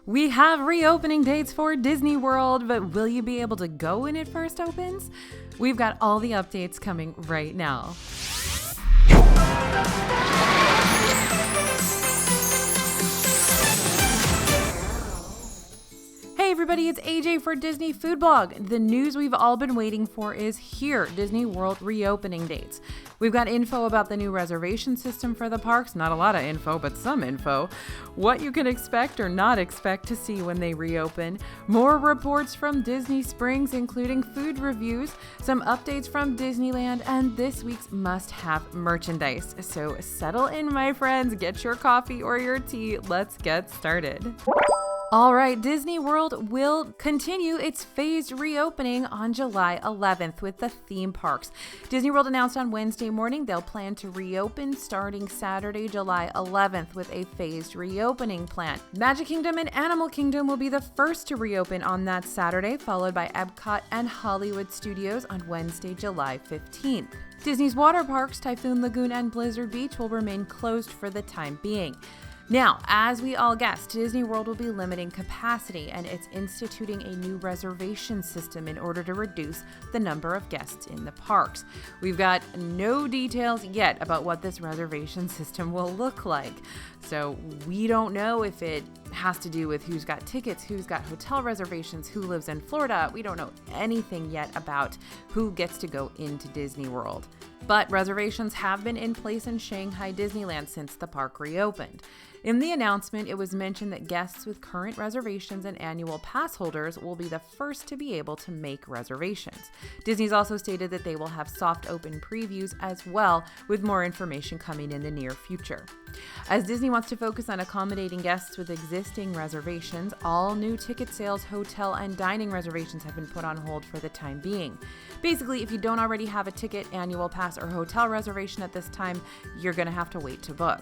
We have reopening dates for Disney World, but will you be able to go when it first opens? We've got all the updates coming right now. Hey everybody, it's AJ for Disney Food Blog. The news we've all been waiting for is here, Disney World reopening dates. We've got info about the new reservation system for the parks, not a lot of info, but some info, what you can expect or not expect to see when they reopen, more reports from Disney Springs, including food reviews, some updates from Disneyland, and this week's must-have merchandise. So settle in, my friends, get your coffee or your tea, let's get started. All right, Disney World will continue its phased reopening on July 11th with the theme parks. Disney World announced on Wednesday morning they'll plan to reopen starting Saturday, July 11th with a phased reopening plan. Magic Kingdom and Animal Kingdom will be the first to reopen on that Saturday, followed by Epcot and Hollywood Studios on Wednesday, July 15th. Disney's water parks, Typhoon Lagoon and Blizzard Beach, will remain closed for the time being. Now, as we all guessed, Disney World will be limiting capacity, and it's instituting a new reservation system in order to reduce the number of guests in the parks. We've got no details yet about what this reservation system will look like. So we don't know if it has to do with who's got tickets, who's got hotel reservations, who lives in Florida. We don't know anything yet about who gets to go into Disney World. But reservations have been in place in Shanghai Disneyland since the park reopened. In the announcement, it was mentioned that guests with current reservations and annual pass holders will be the first to be able to make reservations. Disney's also stated that they will have soft open previews as well, with more information coming in the near future. As Disney wants to focus on accommodating guests with existing reservations, all new ticket sales, hotel, and dining reservations have been put on hold for the time being. Basically, if you don't already have a ticket, annual pass, or hotel reservation at this time, you're going to have to wait to book.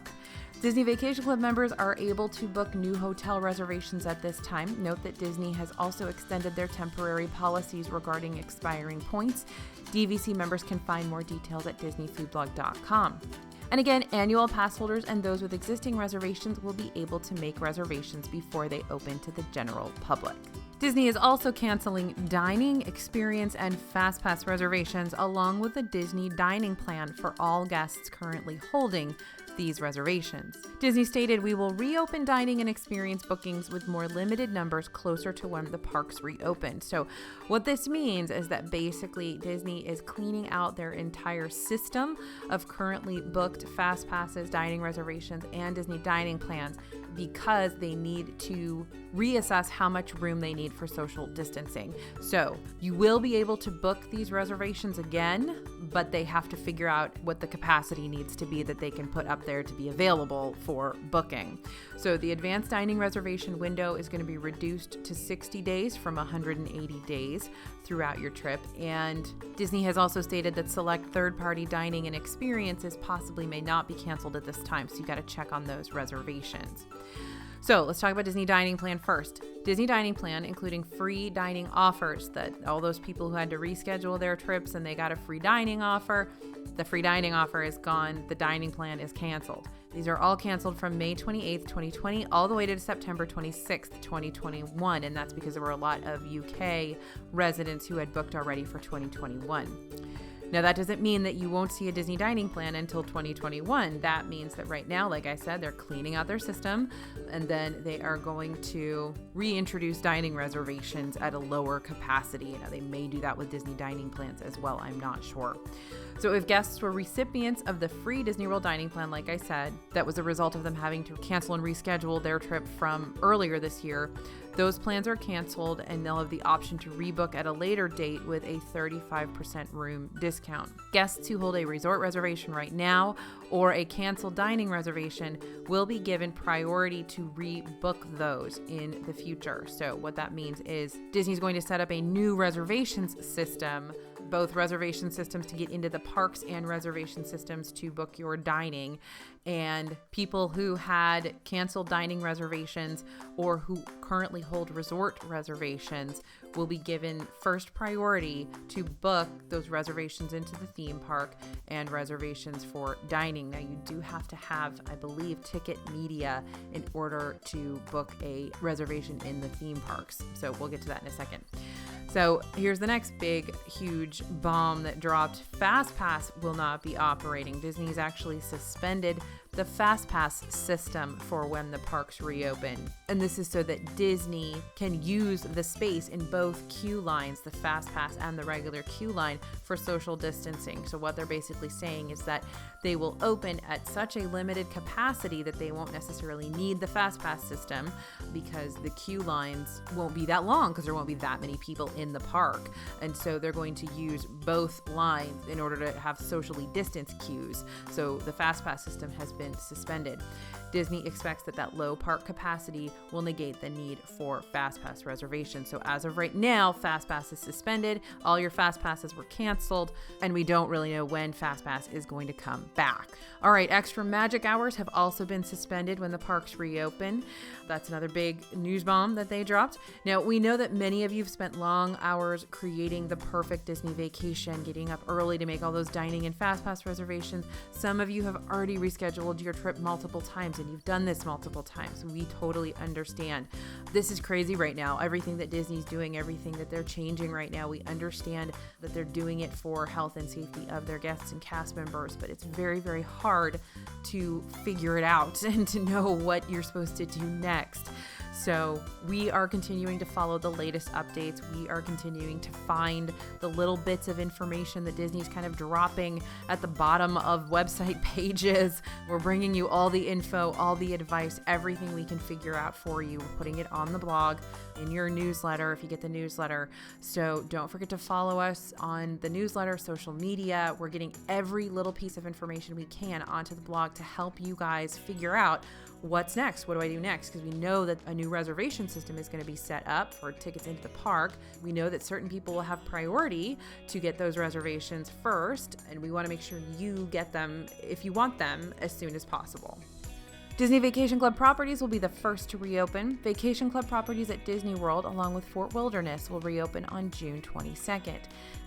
Disney Vacation Club members are able to book new hotel reservations at this time. Note that Disney has also extended their temporary policies regarding expiring points. DVC members can find more details at disneyfoodblog.com. And again, annual pass holders and those with existing reservations will be able to make reservations before they open to the general public. Disney is also canceling dining, experience, and FastPass reservations, along with a Disney dining plan for all guests currently holding these reservations. Disney stated, "We will reopen dining and experience bookings with more limited numbers closer to when the parks reopened." So what this means is that basically Disney is cleaning out their entire system of currently booked fast passes, dining reservations, and Disney dining plans because they need to reassess how much room they need for social distancing. So you will be able to book these reservations again, but they have to figure out what the capacity needs to be that they can put up there to be available for booking. So the advanced dining reservation window is going to be reduced to 60 days from 180 days throughout your trip. And Disney has also stated that select third-party dining and experiences possibly may not be canceled at this time. So you got to check on those reservations. So let's talk about Disney Dining Plan first. Disney Dining Plan, including free dining offers, that all those people who had to reschedule their trips and they got a free dining offer, the free dining offer is gone. The dining plan is canceled. These are all canceled from May 28th, 2020, all the way to September 26th, 2021. And that's because there were a lot of UK residents who had booked already for 2021. Now, that doesn't mean that you won't see a Disney dining plan until 2021. That means that right now, like I said, they're cleaning out their system, and then they are going to reintroduce dining reservations at a lower capacity. You know, they may do that with Disney dining plans as well. I'm not sure. So if guests were recipients of the free Disney World dining plan, like I said, that was a result of them having to cancel and reschedule their trip from earlier this year, those plans are canceled and they'll have the option to rebook at a later date with a 35% room discount. Guests who hold a resort reservation right now or a canceled dining reservation will be given priority to rebook those in the future. So what that means is Disney's going to set up a new reservations system both reservation systems to get into the parks and reservation systems to book your dining. And people who had canceled dining reservations or who currently hold resort reservations will be given first priority to book those reservations into the theme park and reservations for dining. Now, you do have to have, I believe, ticket media in order to book a reservation in the theme parks. So we'll get to that in a second. So here's the next big, huge bomb that dropped. FastPass will not be operating. Disney's actually suspended the FastPass system for when the parks reopen. And this is so that Disney can use the space in both queue lines, the FastPass and the regular queue line, for social distancing. So what they're basically saying is that they will open at such a limited capacity that they won't necessarily need the FastPass system because the queue lines won't be that long because there won't be that many people in the park. And so they're going to use both lines in order to have socially distanced queues. So the FastPass system has been suspended. Disney expects that low park capacity will negate the need for FastPass reservations. So as of right now, FastPass is suspended. All your FastPasses were canceled, and we don't really know when FastPass is going to come back. All right, extra magic hours have also been suspended when the parks reopen. That's another big news bomb that they dropped. Now, we know that many of you have spent long hours creating the perfect Disney vacation, getting up early to make all those dining and FastPass reservations. Some of you have already rescheduled your trip multiple times, and you've done this multiple times. We totally understand. This is crazy right now. Everything that Disney's doing, everything that they're changing right now, we understand that they're doing it for health and safety of their guests and cast members, but it's very, very hard to figure it out and to know what you're supposed to do next. So we are continuing to follow the latest updates. We are continuing to find the little bits of information that Disney's kind of dropping at the bottom of website pages. We're bringing you all the info, all the advice, everything we can figure out for you. We're putting it on the blog, in your newsletter, if you get the newsletter. So don't forget to follow us on the newsletter, social media. We're getting every little piece of information we can onto the blog to help you guys figure out what's next. What do I do next? Because we know that a new reservation system is going to be set up for tickets into the park. We know that certain people will have priority to get those reservations first, and we want to make sure you get them, if you want them, as soon as possible. Disney Vacation Club properties will be the first to reopen. Vacation Club properties at Disney World, along with Fort Wilderness, will reopen on June 22nd.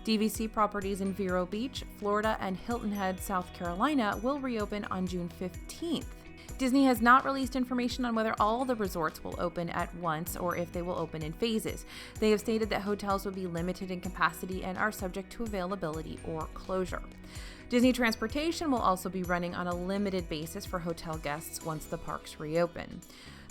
DVC properties in Vero Beach, Florida, and Hilton Head, South Carolina, will reopen on June 15th. Disney has not released information on whether all the resorts will open at once or if they will open in phases. They have stated that hotels will be limited in capacity and are subject to availability or closure. Disney Transportation will also be running on a limited basis for hotel guests once the parks reopen.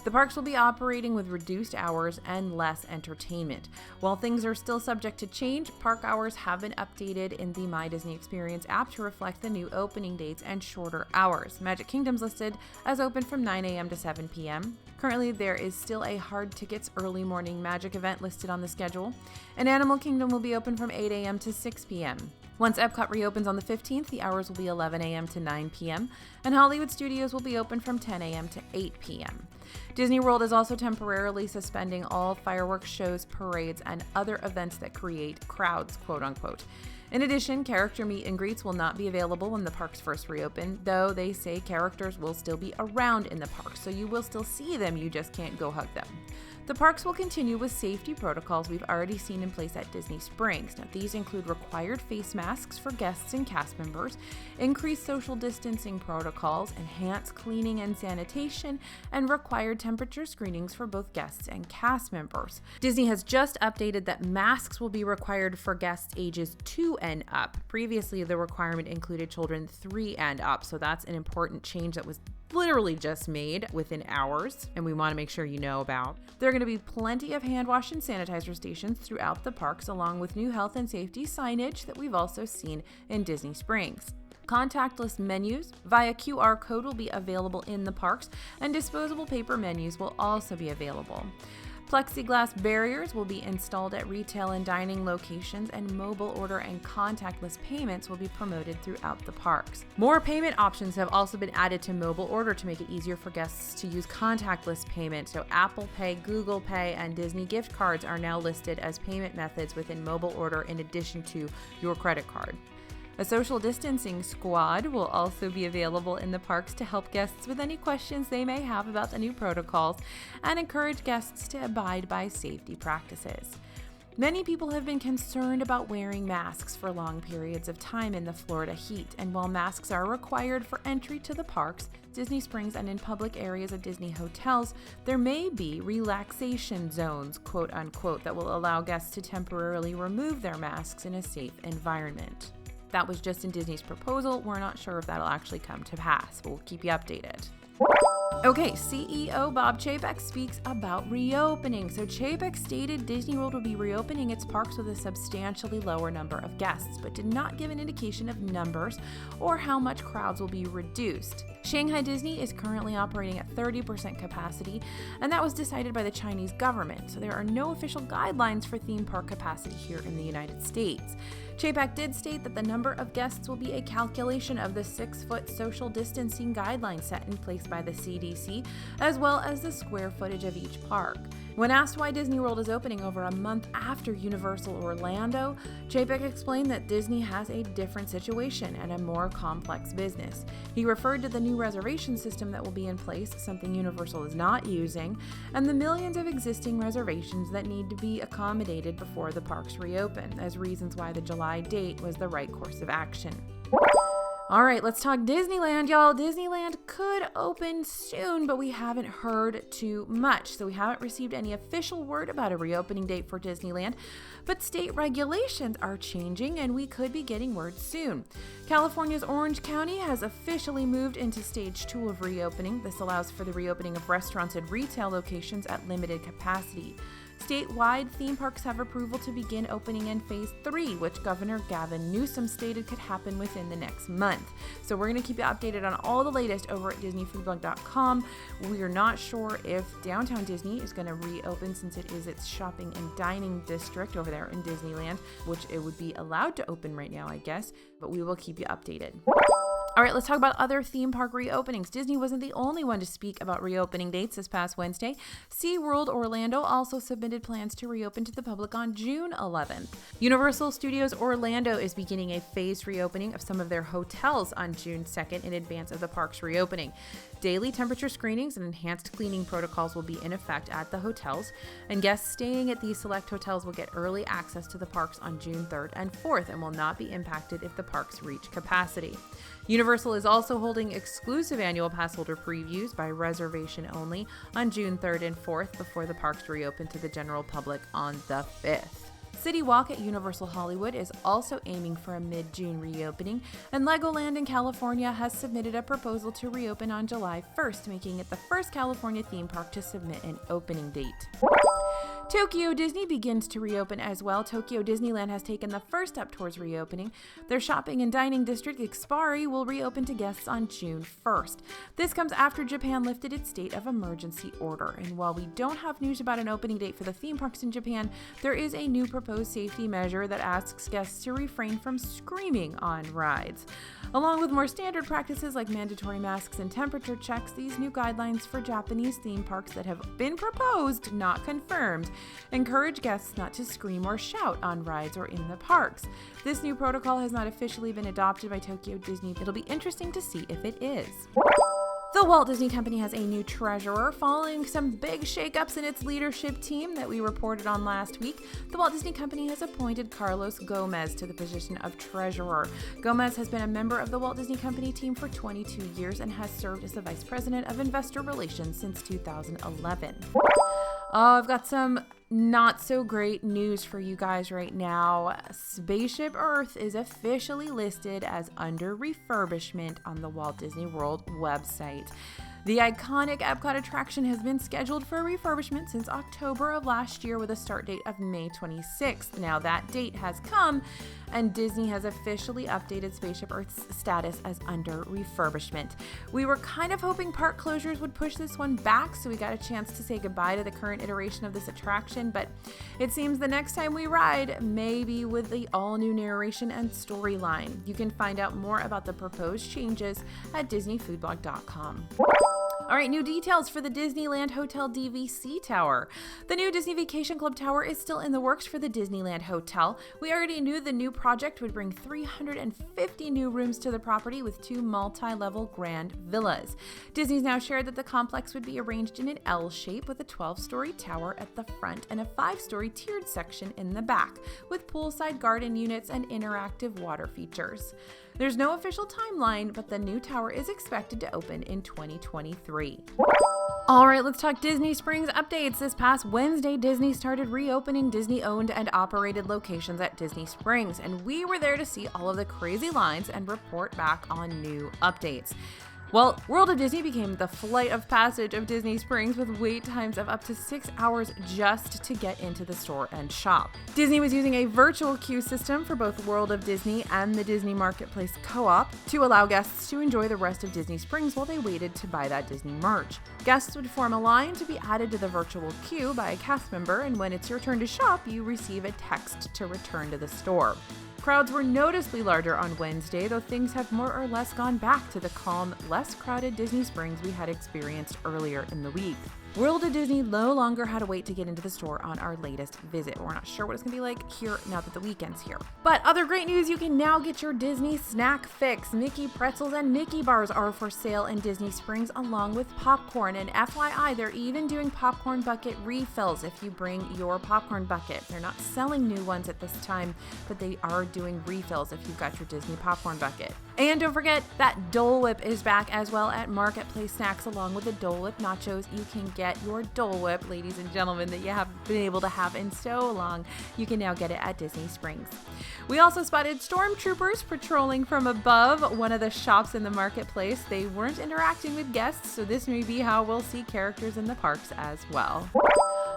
The parks will be operating with reduced hours and less entertainment. While things are still subject to change, park hours have been updated in the My Disney Experience app to reflect the new opening dates and shorter hours. Magic Kingdom's listed as open from 9 a.m. to 7 p.m. Currently, there is still a hard tickets early morning magic event listed on the schedule, and Animal Kingdom will be open from 8 a.m. to 6 p.m. Once Epcot reopens on the 15th, the hours will be 11 a.m. to 9 p.m., and Hollywood Studios will be open from 10 a.m. to 8 p.m. Disney World is also temporarily suspending all fireworks shows, parades, and other events that create crowds, quote unquote. In addition, character meet and greets will not be available when the parks first reopen, though they say characters will still be around in the parks, so you will still see them, you just can't go hug them. The parks will continue with safety protocols we've already seen in place at Disney Springs. Now, these include required face masks for guests and cast members, increased social distancing protocols, enhanced cleaning and sanitation, and required temperature screenings for both guests and cast members. Disney has just updated that masks will be required for guests ages 2 and up. Previously, the requirement included children 3 and up, so that's an important change that was literally just made within hours, and we want to make sure you know about. There are going to be plenty of hand wash and sanitizer stations throughout the parks, along with new health and safety signage that we've also seen in Disney Springs. Contactless menus via QR code will be available in the parks, and disposable paper menus will also be available. Plexiglass barriers will be installed at retail and dining locations, and mobile order and contactless payments will be promoted throughout the parks. More payment options have also been added to mobile order to make it easier for guests to use contactless payment. So Apple Pay, Google Pay, and Disney gift cards are now listed as payment methods within mobile order in addition to your credit card. A social distancing squad will also be available in the parks to help guests with any questions they may have about the new protocols and encourage guests to abide by safety practices. Many people have been concerned about wearing masks for long periods of time in the Florida heat, and while masks are required for entry to the parks, Disney Springs, and in public areas of Disney hotels, there may be relaxation zones, quote unquote, that will allow guests to temporarily remove their masks in a safe environment. That was just in Disney's proposal. We're not sure if that'll actually come to pass, but we'll keep you updated. Okay, CEO Bob Chapek speaks about reopening. So Chapek stated Disney World will be reopening its parks with a substantially lower number of guests, but did not give an indication of numbers or how much crowds will be reduced. Shanghai Disney is currently operating at 30% capacity, and that was decided by the Chinese government, so there are no official guidelines for theme park capacity here in the United States. Chapek did state that the number of guests will be a calculation of the 6-foot social distancing guidelines set in place by the CDC, as well as the square footage of each park. When asked why Disney World is opening over a month after Universal Orlando, Chapek explained that Disney has a different situation and a more complex business. He referred to the new reservation system that will be in place, something Universal is not using, and the millions of existing reservations that need to be accommodated before the parks reopen, as reasons why the July date was the right course of action. All right, let's talk Disneyland, y'all. Disneyland could open soon, but we haven't heard too much. So we haven't received any official word about a reopening date for Disneyland, but state regulations are changing and we could be getting word soon. California's Orange County has officially moved into stage 2 of reopening. This allows for the reopening of restaurants and retail locations at limited capacity. Statewide, theme parks have approval to begin opening in Phase 3, which Governor Gavin Newsom stated could happen within the next month. So we're going to keep you updated on all the latest over at DisneyFoodBlog.com. We are not sure if Downtown Disney is going to reopen since it is its shopping and dining district over there in Disneyland, which it would be allowed to open right now, I guess, but we will keep you updated. All right, let's talk about other theme park reopenings. Disney wasn't the only one to speak about reopening dates this past Wednesday. SeaWorld Orlando also submitted plans to reopen to the public on June 11th. Universal Studios Orlando is beginning a phased reopening of some of their hotels on June 2nd in advance of the park's reopening. Daily temperature screenings and enhanced cleaning protocols will be in effect at the hotels, and guests staying at these select hotels will get early access to the parks on June 3rd and 4th and will not be impacted if the parks reach capacity. Universal is also holding exclusive annual pass holder previews by reservation only on June 3rd and 4th before the parks reopen to the general public on the 5th. City Walk at Universal Hollywood is also aiming for a mid-June reopening, and Legoland in California has submitted a proposal to reopen on July 1st, making it the first California theme park to submit an opening date. Tokyo Disney begins to reopen as well. Tokyo Disneyland has taken the first step towards reopening. Their shopping and dining district, Ikspari, will reopen to guests on June 1st. This comes after Japan lifted its state of emergency order. And while we don't have news about an opening date for the theme parks in Japan, there is a new proposed safety measure that asks guests to refrain from screaming on rides. Along with more standard practices like mandatory masks and temperature checks, these new guidelines for Japanese theme parks that have been proposed, not confirmed, encourage guests not to scream or shout on rides or in the parks. This new protocol has not officially been adopted by Tokyo Disney. It'll be interesting to see if it is. The Walt Disney Company has a new treasurer following some big shakeups in its leadership team that we reported on last week. The Walt Disney Company has appointed Carlos Gomez to the position of treasurer. Gomez has been a member of the Walt Disney Company team for 22 years and has served as the vice president of investor relations since 2011. I've got some not so great news for you guys right now. Spaceship Earth is officially listed as under refurbishment on the Walt Disney World website. The iconic Epcot attraction has been scheduled for refurbishment since October of last year with a start date of May 26th. Now that date has come, and Disney has officially updated Spaceship Earth's status as under refurbishment. We were kind of hoping park closures would push this one back, so we got a chance to say goodbye to the current iteration of this attraction, but it seems the next time we ride may be with the all-new narration and storyline. You can find out more about the proposed changes at DisneyFoodblog.com. All right, new details for the Disneyland Hotel DVC Tower. The new Disney Vacation Club Tower is still in the works for the Disneyland Hotel. We already knew the new project would bring 350 new rooms to the property with 2 multi-level grand villas. Disney's now shared that the complex would be arranged in an L shape with a 12-story tower at the front and a 5-story tiered section in the back, with poolside garden units and interactive water features. There's no official timeline, but the new tower is expected to open in 2023. All right, let's talk Disney Springs updates. This past Wednesday, Disney started reopening Disney-owned and operated locations at Disney Springs, and we were there to see all of the crazy lines and report back on new updates. Well, World of Disney became the flight of passage of Disney Springs with wait times of up to 6 hours just to get into the store and shop. Disney was using a virtual queue system for both World of Disney and the Disney Marketplace Co-op to allow guests to enjoy the rest of Disney Springs while they waited to buy that Disney merch. Guests would form a line to be added to the virtual queue by a cast member, and when it's your turn to shop, you receive a text to return to the store. Crowds were noticeably larger on Wednesday, though things have more or less gone back to the calm, less crowded Disney Springs we had experienced earlier in the week. World of Disney no longer had to wait to get into the store on our latest visit. We're not sure what it's going to be like here now that the weekend's here. But other great news, you can now get your Disney snack fix. Mickey pretzels and Mickey bars are for sale in Disney Springs along with popcorn. And FYI, they're even doing popcorn bucket refills if you bring your popcorn bucket. They're not selling new ones at this time, but they are doing refills if you've got your Disney popcorn bucket. And don't forget that Dole Whip is back as well at Marketplace Snacks along with the Dole Whip nachos. You can get your Dole Whip, ladies and gentlemen, that you haven't been able to have in so long. You can now get it at Disney Springs. We also spotted stormtroopers patrolling from above one of the shops in the marketplace. They weren't interacting with guests, so this may be how we'll see characters in the parks as well.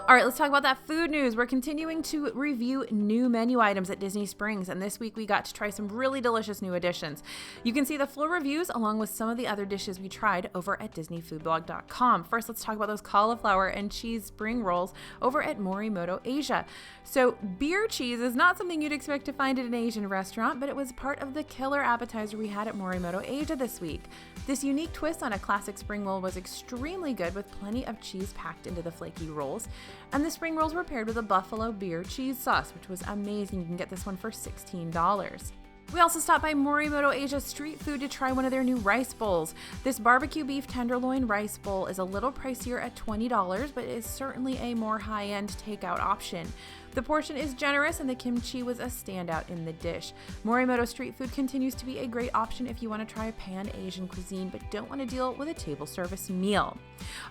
All right, let's talk about that food news. We're continuing to review new menu items at Disney Springs, and this week we got to try some really delicious new additions. You can see the full reviews along with some of the other dishes we tried over at DisneyFoodblog.com. First, let's talk about those cauliflower and cheese spring rolls over at Morimoto Asia. So, beer cheese is not something you'd expect to find at an Asian restaurant, but it was part of the killer appetizer we had at Morimoto Asia this week. This unique twist on a classic spring roll was extremely good with plenty of cheese packed into the flaky rolls. And the spring rolls were paired with a buffalo beer cheese sauce, which was amazing. You can get this one for $16. We also stopped by Morimoto Asia Street Food to try one of their new rice bowls. This barbecue beef tenderloin rice bowl is a little pricier at $20, but is certainly a more high-end takeout option. The portion is generous and the kimchi was a standout in the dish. Morimoto Street Food continues to be a great option if you want to try pan-Asian cuisine but don't want to deal with a table service meal.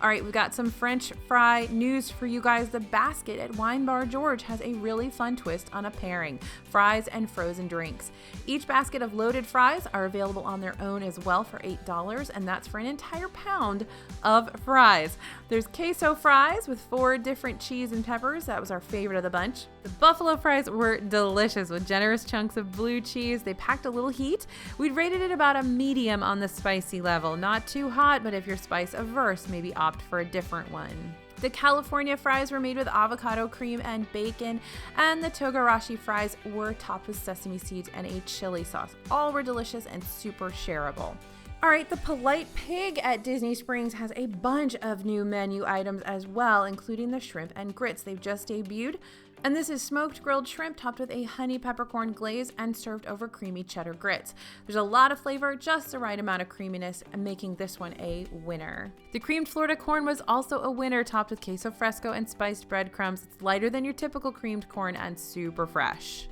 All right, we've got some French fry news for you guys. The basket at Wine Bar George has a really fun twist on a pairing, fries and frozen drinks. Each basket of loaded fries are available on their own as well for $8, and that's for an entire pound of fries. There's queso fries with 4 different cheese and peppers. That was our favorite of the bunch. The buffalo fries were delicious with generous chunks of blue cheese. They packed a little heat. We'd rated it about a medium on the spicy level. Not too hot, but if you're spice averse, maybe opt for a different one. The California fries were made with avocado cream and bacon, and the Togarashi fries were topped with sesame seeds and a chili sauce. All were delicious and super shareable. All right, the Polite Pig at Disney Springs has a bunch of new menu items as well, including the shrimp and grits they've just debuted. And this is smoked grilled shrimp topped with a honey peppercorn glaze and served over creamy cheddar grits. There's a lot of flavor, just the right amount of creaminess, and making this one a winner. The creamed Florida corn was also a winner, topped with queso fresco and spiced breadcrumbs. It's lighter than your typical creamed corn and super fresh.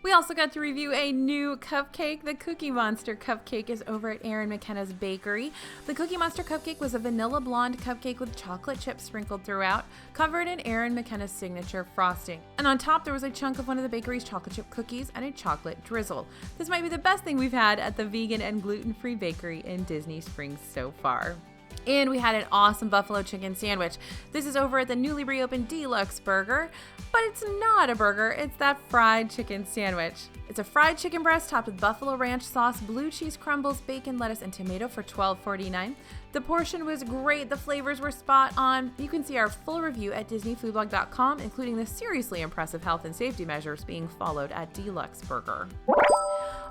We also got to review a new cupcake. The Cookie Monster cupcake is over at Erin McKenna's Bakery. The Cookie Monster cupcake was a vanilla blonde cupcake with chocolate chips sprinkled throughout, covered in Erin McKenna's signature frosting. And on top, there was a chunk of one of the bakery's chocolate chip cookies and a chocolate drizzle. This might be the best thing we've had at the vegan and gluten-free bakery in Disney Springs so far. And we had an awesome buffalo chicken sandwich. This is over at the newly reopened Deluxe Burger, but it's not a burger, it's that fried chicken sandwich. It's a fried chicken breast topped with buffalo ranch sauce, blue cheese crumbles, bacon, lettuce, and tomato for $12.49. The portion was great, the flavors were spot on. You can see our full review at DisneyFoodblog.com, including the seriously impressive health and safety measures being followed at Deluxe Burger.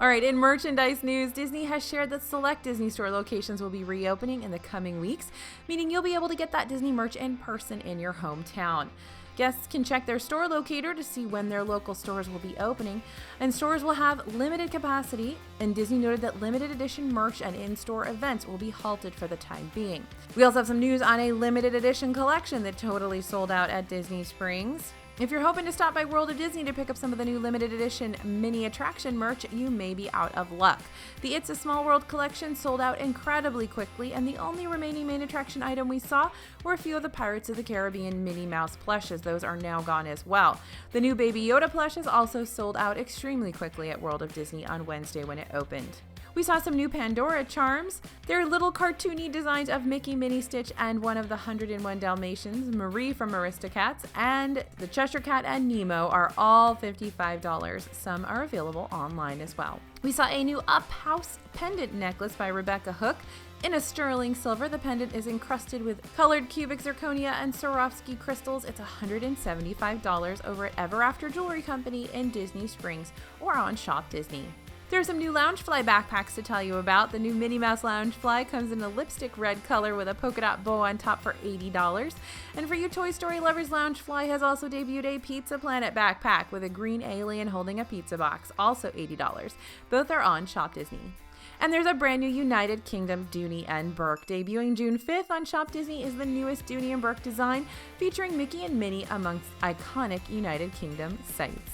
All right, in merchandise news, Disney has shared that select Disney Store locations will be reopening in the coming weeks, meaning you'll be able to get that Disney merch in person in your hometown. Guests can check their store locator to see when their local stores will be opening, and stores will have limited capacity, and Disney noted that limited edition merch and in-store events will be halted for the time being. We also have some news on a limited edition collection that totally sold out at Disney Springs. If you're hoping to stop by World of Disney to pick up some of the new limited edition mini attraction merch, you may be out of luck. The It's a Small World collection sold out incredibly quickly, and the only remaining main attraction item we saw were a few of the Pirates of the Caribbean Minnie Mouse plushes. Those are now gone as well. The new Baby Yoda plushes also sold out extremely quickly at World of Disney on Wednesday when it opened. We saw some new Pandora charms. They're little cartoony designs of Mickey, Minnie, Stitch, and one of the 101 Dalmatians, Marie from Aristocats, and the Cheshire Cat and Nemo are all $55. Some are available online as well. We saw a new Up House pendant necklace by Rebecca Hook. In a sterling silver, the pendant is encrusted with colored cubic zirconia and Swarovski crystals. It's $175 over at Ever After Jewelry Company in Disney Springs or on Shop Disney. There are some new Loungefly backpacks to tell you about. The new Minnie Mouse Loungefly comes in a lipstick red color with a polka dot bow on top for $80. And for you Toy Story lovers, Loungefly has also debuted a Pizza Planet backpack with a green alien holding a pizza box, also $80. Both are on Shop Disney. And there's a brand new United Kingdom Dooney and Bourke. Debuting June 5th on Shop Disney is the newest Dooney and Bourke design, featuring Mickey and Minnie amongst iconic United Kingdom sites.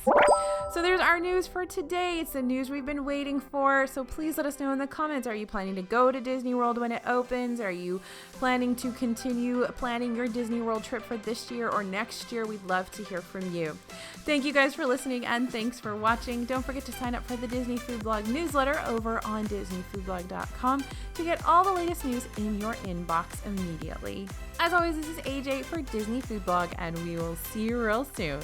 So there's our news for today. It's the news we've been waiting for. So please let us know in the comments. Are you planning to go to Disney World when it opens? Are you planning to continue planning your Disney World trip for this year or next year? We'd love to hear from you. Thank you guys for listening and thanks for watching. Don't forget to sign up for the Disney Food Blog newsletter over on DisneyFoodblog.com to get all the latest news in your inbox immediately. As always, this is AJ for Disney Food Blog, and we will see you real soon.